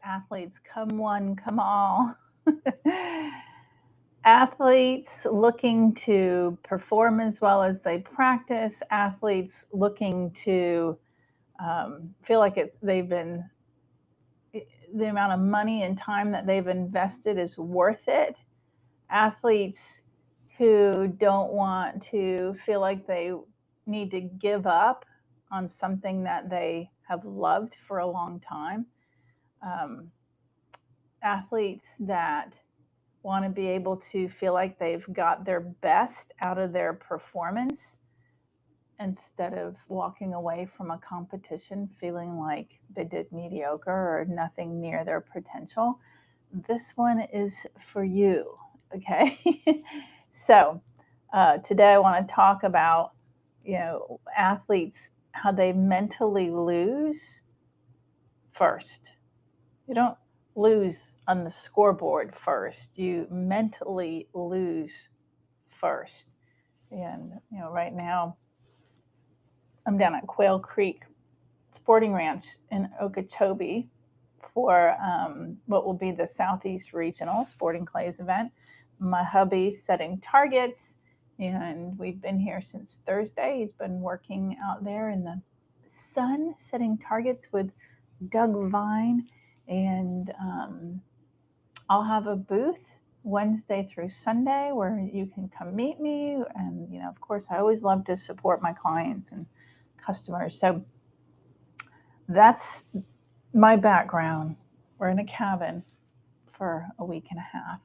Athletes, come one, come all. Athletes looking to perform as well as they practice, athletes looking to feel like they've been the amount of money and time that they've invested is worth it. Athletes who don't want to feel like they need to give up on something that they have loved for a long time. Um, Athletes that want to be able to feel like they've got their best out of their performance instead of walking away from a competition feeling like they did mediocre or nothing near their potential. This one is for you. Okay. So today I want to talk about, athletes, how they mentally lose first. You don't lose on the scoreboard first. You mentally lose first. And, right now I'm down at Quail Creek Sporting Ranch in Okeechobee for what will be the Southeast Regional Sporting Clays event. My hubby's setting targets, and we've been here since Thursday. He's been working out there in the sun, setting targets with Doug Vine, and I'll have a booth Wednesday through Sunday where you can come meet me. And, of course, I always love to support my clients and customers. So that's my background. We're in a cabin for a week and a half.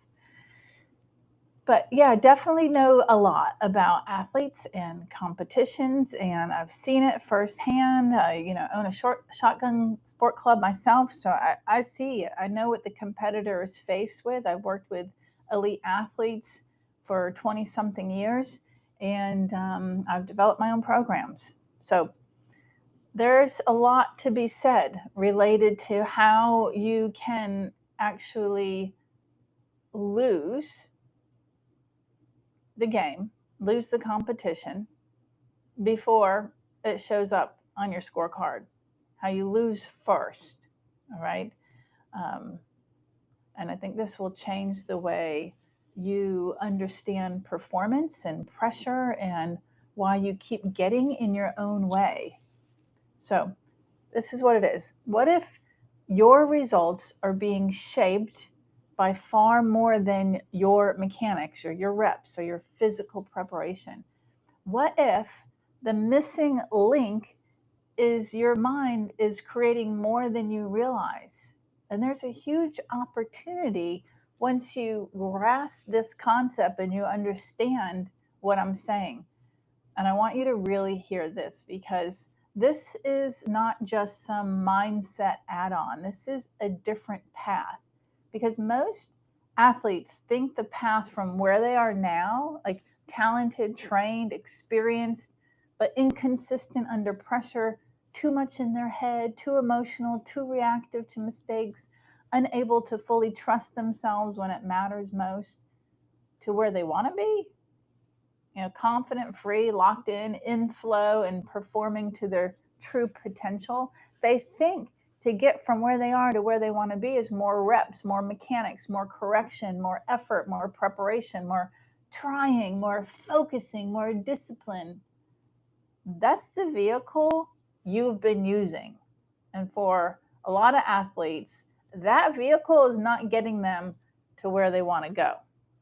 But yeah, definitely know a lot about athletes and competitions, and I've seen it firsthand. I, own a shotgun sport club myself, so I see it. I know what the competitor is faced with. I've worked with elite athletes for 20 something years, and I've developed my own programs. So there's a lot to be said related to how you can actually lose the game, lose the competition before it shows up on your scorecard. How you lose first, all right? Um, and I think this will change the way you understand performance and pressure and why you keep getting in your own way. So, this is what it is. What if your results are being shaped by far more than your mechanics or your reps or your physical preparation? What if the missing link is your mind is creating more than you realize? And there's a huge opportunity once you grasp this concept and you understand what I'm saying. And I want you to really hear this, because this is not just some mindset add on. This is a different path. Because most athletes think the path from where they are now, like talented, trained, experienced, but inconsistent under pressure, too much in their head, too emotional, too reactive to mistakes, unable to fully trust themselves when it matters most, to where they want to be, confident, free, locked in flow, and performing to their true potential. They think to get from where they are to where they want to be is more reps, more mechanics, more correction, more effort, more preparation, more trying, more focusing, more discipline. That's the vehicle you've been using. And for a lot of athletes, that vehicle is not getting them to where they want to go.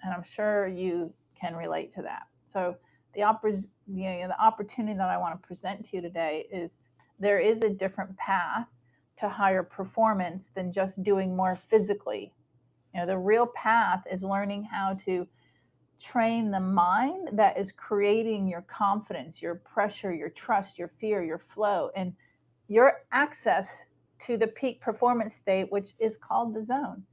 And I'm sure you can relate to that. So the opportunity that I want to present to you today is there is a different path to higher performance than just doing more physically. The real path is learning how to train the mind that is creating your confidence, your pressure, your trust, your fear, your flow, and your access to the peak performance state, which is called the zone.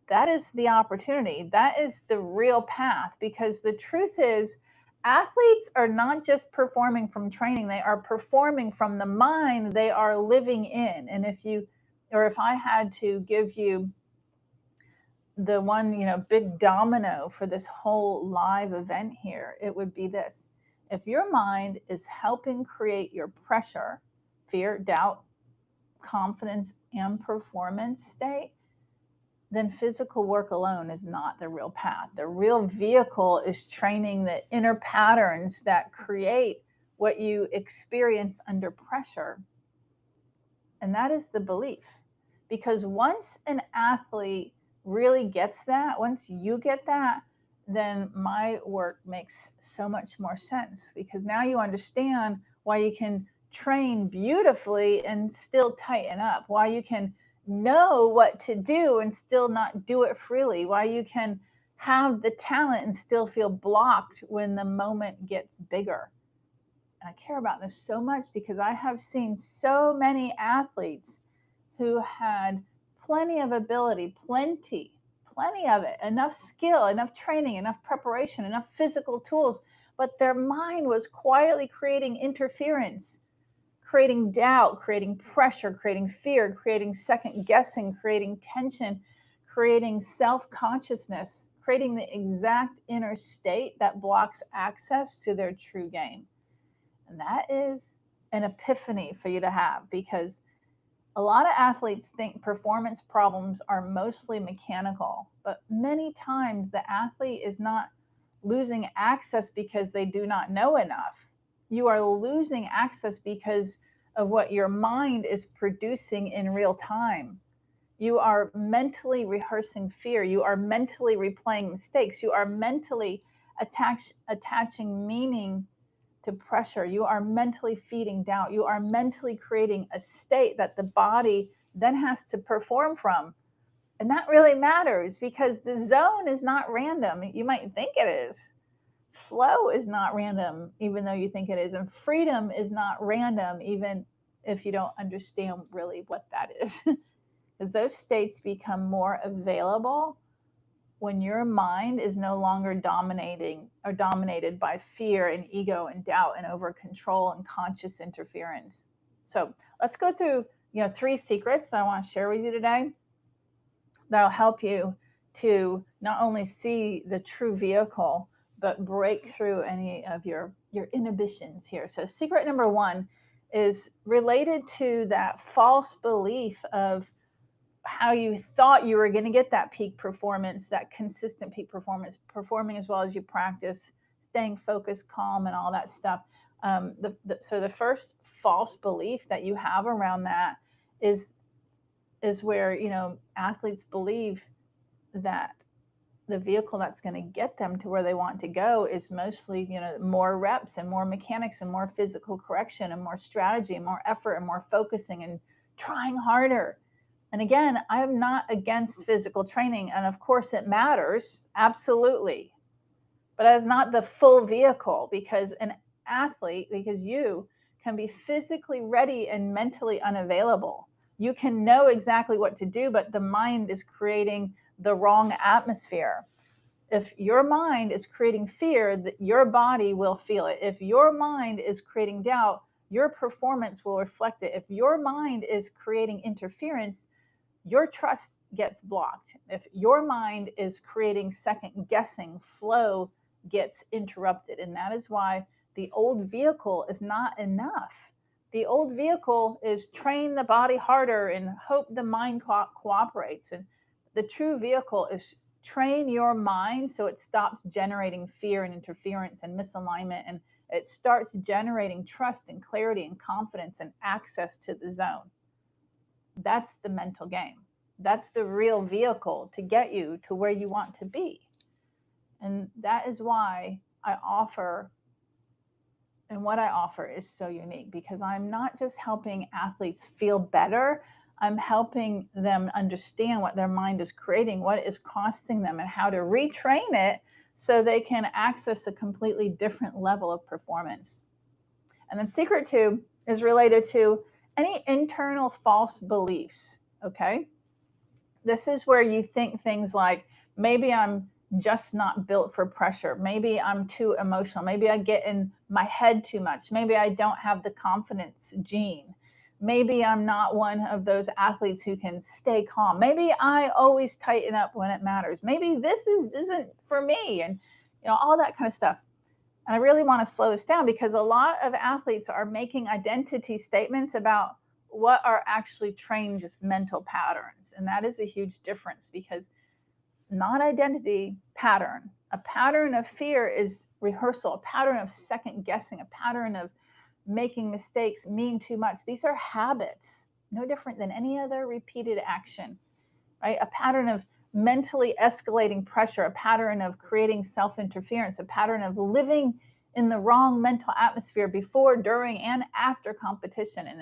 That is the opportunity. That is the real path, because the truth is, athletes are not just performing from training, they are performing from the mind they are living in. And if I had to give you the one, big domino for this whole live event here, it would be this. If your mind is helping create your pressure, fear, doubt, confidence, and performance state, then physical work alone is not the real path. The real vehicle is training the inner patterns that create what you experience under pressure. And that is the belief. Because once an athlete really gets that, once you get that, then my work makes so much more sense, because now you understand why you can train beautifully and still tighten up, why you can know what to do and still not do it freely, why you can have the talent and still feel blocked when the moment gets bigger. And I care about this so much because I have seen so many athletes who had plenty of ability, plenty of it, enough skill, enough training, enough preparation, enough physical tools, but their mind was quietly creating interference, creating doubt, creating pressure, creating fear, creating second guessing, creating tension, creating self consciousness, creating the exact inner state that blocks access to their true game. And that is an epiphany for you to have, because a lot of athletes think performance problems are mostly mechanical, but many times the athlete is not losing access because they do not know enough. You are losing access because of what your mind is producing in real time. You are mentally rehearsing fear. You are mentally replaying mistakes. You are mentally attaching meaning to pressure. You are mentally feeding doubt. You are mentally creating a state that the body then has to perform from. And that really matters, because the zone is not random. You might think it is. Flow is not random, even though you think it is. And freedom is not random, even if you don't understand really what that is. Because those states become more available when your mind is no longer dominated by fear and ego and doubt and over control and conscious interference. So let's go through 3 secrets I want to share with you today that'll help you to not only see the true vehicle, but break through any of your inhibitions here. So secret number 1 is related to that false belief of how you thought you were going to get that peak performance, that consistent peak performance, performing as well as you practice, staying focused, calm, and all that stuff. So the first false belief that you have around that is where athletes believe that the vehicle that's going to get them to where they want to go is mostly more reps and more mechanics and more physical correction and more strategy and more effort and more focusing and trying harder. And again, I'm not against physical training, and of course it matters, absolutely. But it's not the full vehicle, because you can be physically ready and mentally unavailable. You can know exactly what to do, but the mind is creating the wrong atmosphere. If your mind is creating fear, your body will feel it. If your mind is creating doubt, your performance will reflect it. If your mind is creating interference, your trust gets blocked. If your mind is creating second guessing, flow gets interrupted. And that is why the old vehicle is not enough. The old vehicle is train the body harder and hope the mind cooperates. And the true vehicle is train your mind so it stops generating fear and interference and misalignment, and it starts generating trust and clarity and confidence and access to the zone. That's the mental game. That's the real vehicle to get you to where you want to be. And that is why I offer, and what I offer is so unique, because I'm not just helping athletes feel better, I'm helping them understand what their mind is creating, what is costing them, and how to retrain it so they can access a completely different level of performance. And then secret 2 is related to any internal false beliefs, okay? This is where you think things like, maybe I'm just not built for pressure. Maybe I'm too emotional. Maybe I get in my head too much. Maybe I don't have the confidence gene. Maybe I'm not one of those athletes who can stay calm. Maybe I always tighten up when it matters. Maybe this isn't for me, and all that kind of stuff. And I really want to slow this down, because a lot of athletes are making identity statements about what are actually trained just mental patterns. And that is a huge difference, because not identity, pattern. A pattern of fear is rehearsal, a pattern of second guessing, a pattern of making mistakes, mean too much. These are habits, no different than any other repeated action, right? A pattern of mentally escalating pressure, a pattern of creating self interference, a pattern of living in the wrong mental atmosphere before, during, and after competition. And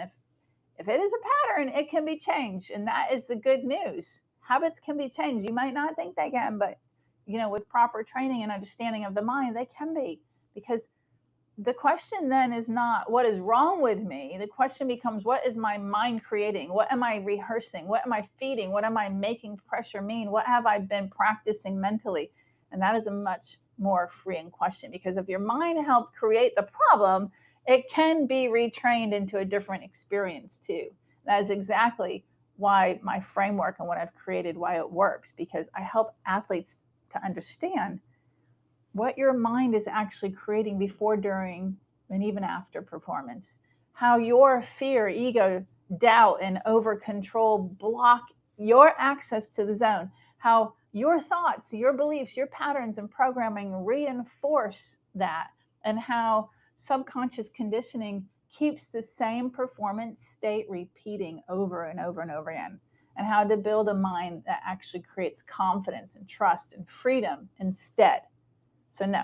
if it is a pattern, it can be changed. And that is the good news. Habits can be changed. You might not think they can, but with proper training and understanding of the mind, they can be. Because the question then is not what is wrong with me. The question becomes, what is my mind creating? What am I rehearsing? What am I feeding? What am I making pressure mean? What have I been practicing mentally? And that is a much more freeing question, because if your mind helped create the problem, it can be retrained into a different experience too. That is exactly why my framework and what I've created, why it works, because I help athletes to understand what your mind is actually creating before, during, and even after performance. How your fear, ego, doubt, and over control block your access to the zone. How your thoughts, your beliefs, your patterns and programming reinforce that. And how subconscious conditioning keeps the same performance state repeating over and over and over again. And how to build a mind that actually creates confidence and trust and freedom instead. So no,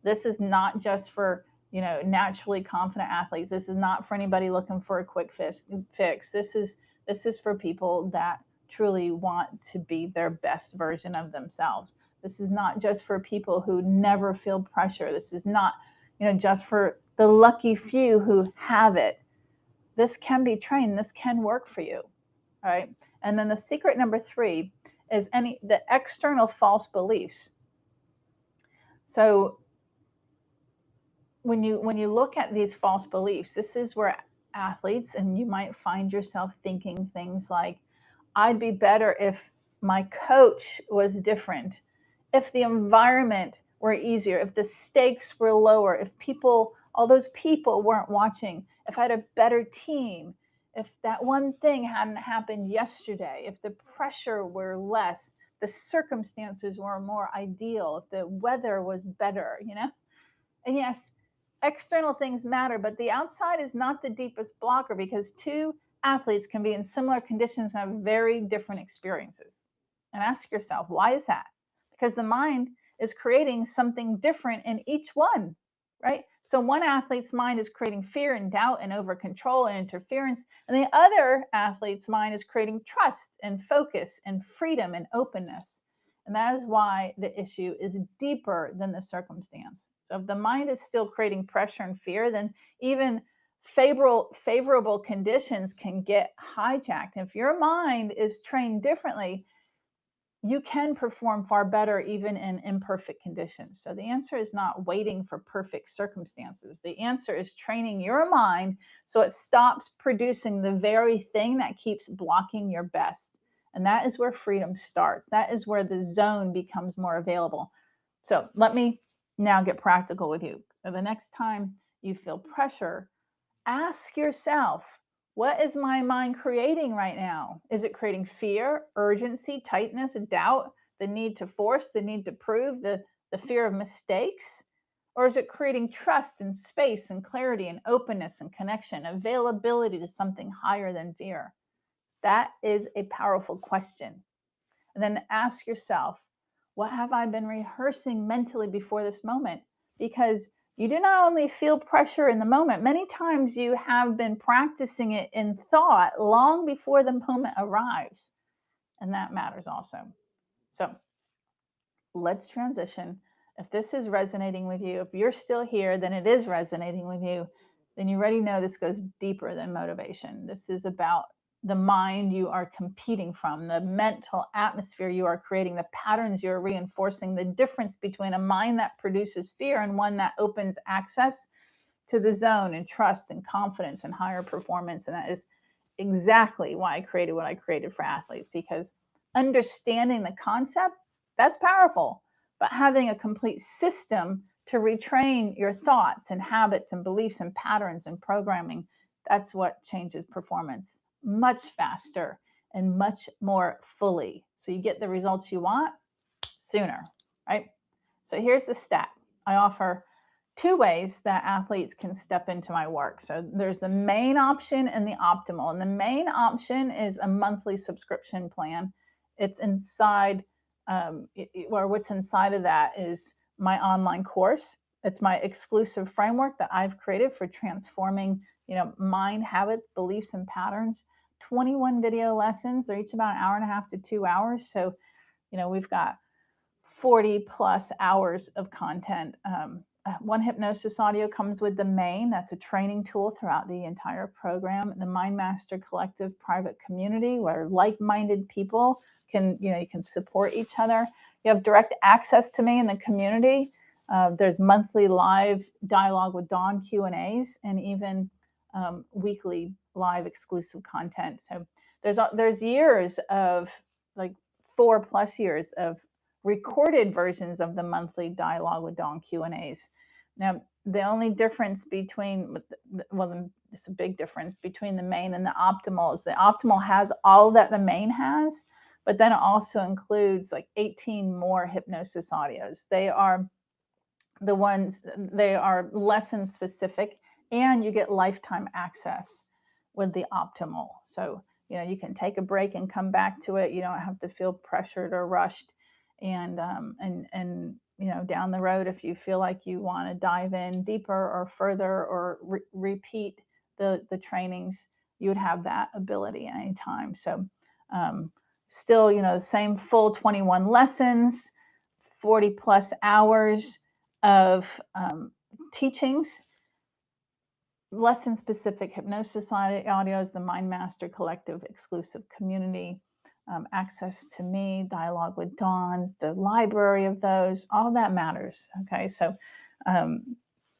this is not just for naturally confident athletes. This is not for anybody looking for a quick fix. This is for people that truly want to be their best version of themselves. This is not just for people who never feel pressure. This is not just for the lucky few who have it. This can be trained. This can work for you. All right. And then the secret number 3 is the external false beliefs. So when you look at these false beliefs, this is where athletes, and you might find yourself thinking things like, I'd be better if my coach was different, if the environment were easier, if the stakes were lower, if all those people weren't watching, if I had a better team, if that one thing hadn't happened yesterday, if the pressure were less, the circumstances were more ideal, if the weather was better. And yes, external things matter, but the outside is not the deepest blocker, because two athletes can be in similar conditions and have very different experiences. And ask yourself, why is that? Because the mind is creating something different in each one, right? So one athlete's mind is creating fear and doubt and over control and interference, and the other athlete's mind is creating trust and focus and freedom and openness. And that is why the issue is deeper than the circumstance. So if the mind is still creating pressure and fear, then even favorable conditions can get hijacked. And if your mind is trained differently, you can perform far better even in imperfect conditions. So the answer is not waiting for perfect circumstances. The answer is training your mind so it stops producing the very thing that keeps blocking your best. And that is where freedom starts. That is where the zone becomes more available. So let me now get practical with you. The next time you feel pressure, ask yourself, what is my mind creating right now? Is it creating fear, urgency, tightness, doubt, the need to force, the need to prove, the fear of mistakes? Or is it creating trust and space and clarity and openness and connection, availability to something higher than fear? That is a powerful question. And then ask yourself, what have I been rehearsing mentally before this moment? Because you do not only feel pressure in the moment, many times you have been practicing it in thought long before the moment arrives. And that matters also. So let's transition. If this is resonating with you, if you're still here, then it is resonating with you. Then you already know this goes deeper than motivation. This is about the mind you are competing from, the mental atmosphere you are creating, the patterns you're reinforcing, the difference between a mind that produces fear and one that opens access to the zone and trust and confidence and higher performance. And that is exactly why I created what I created for athletes, because understanding the concept, that's powerful. But having a complete system to retrain your thoughts and habits and beliefs and patterns and programming, that's what changes performance much faster and much more fully. So you get the results you want sooner, right? So here's the stat. I offer two ways that athletes can step into my work. So there's the main option and the optimal. And the main option is a monthly subscription plan. It's inside, or what's inside of that is my online course. It's my exclusive framework that I've created for transforming, mind, habits, beliefs, and patterns. 21 video lessons. They're each about an hour and a half to 2 hours. So, we've got 40 plus hours of content. One hypnosis audio comes with the main. That's a training tool throughout the entire program. The Mind Master Collective private community where like-minded people can, you can support each other. You have direct access to me in the community. There's monthly live dialogue with Dawn Q&As and even weekly live exclusive content. So there's years of like 4+ years of recorded versions of the monthly dialogue with Dawn Q&As. Now, the only difference between, well, it's a big difference between the main and the optimal is the optimal has all that the main has, but then it also includes like 18 more hypnosis audios. They are lesson specific, and you get lifetime access with the optimal. So, you can take a break and come back to it. You don't have to feel pressured or rushed. And down the road, if you feel like you want to dive in deeper or further or repeat the trainings, you would have that ability anytime. So still, the same full 21 lessons, 40 plus hours of teachings, lesson specific hypnosis audios, the Mind Master Collective exclusive community, access to me, dialogue with Dawn's, the library of those, all that matters. Okay, so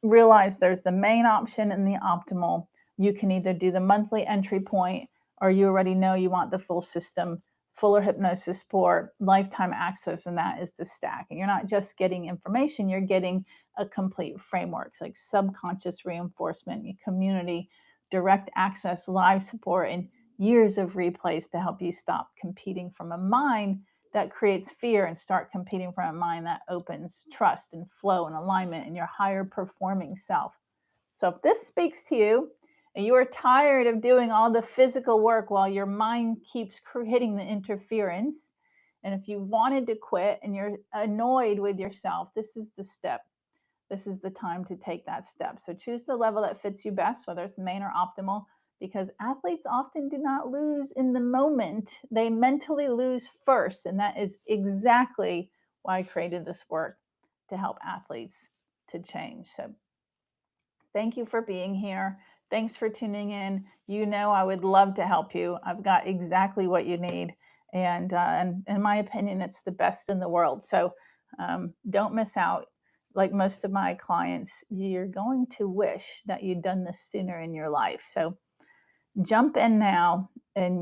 realize there's the main option and the optimal. You can either do the monthly entry point, or you already know you want the full system, fuller hypnosis support, lifetime access, and that is the stack. And you're not just getting information, you're getting a complete framework. It's like subconscious reinforcement, community, direct access, live support, and years of replays to help you stop competing from a mind that creates fear and start competing from a mind that opens trust and flow and alignment in your higher performing self. So if this speaks to you and you are tired of doing all the physical work while your mind keeps creating the interference, and if you wanted to quit and you're annoyed with yourself, this is the step. This is the time to take that step. So choose the level that fits you best, whether it's main or optimal, because athletes often do not lose in the moment. They mentally lose first. And that is exactly why I created this work, to help athletes to change. So thank you for being here. Thanks for tuning in. I would love to help you. I've got exactly what you need. And in my opinion, it's the best in the world. So don't miss out. Like most of my clients, you're going to wish that you'd done this sooner in your life. So jump in now and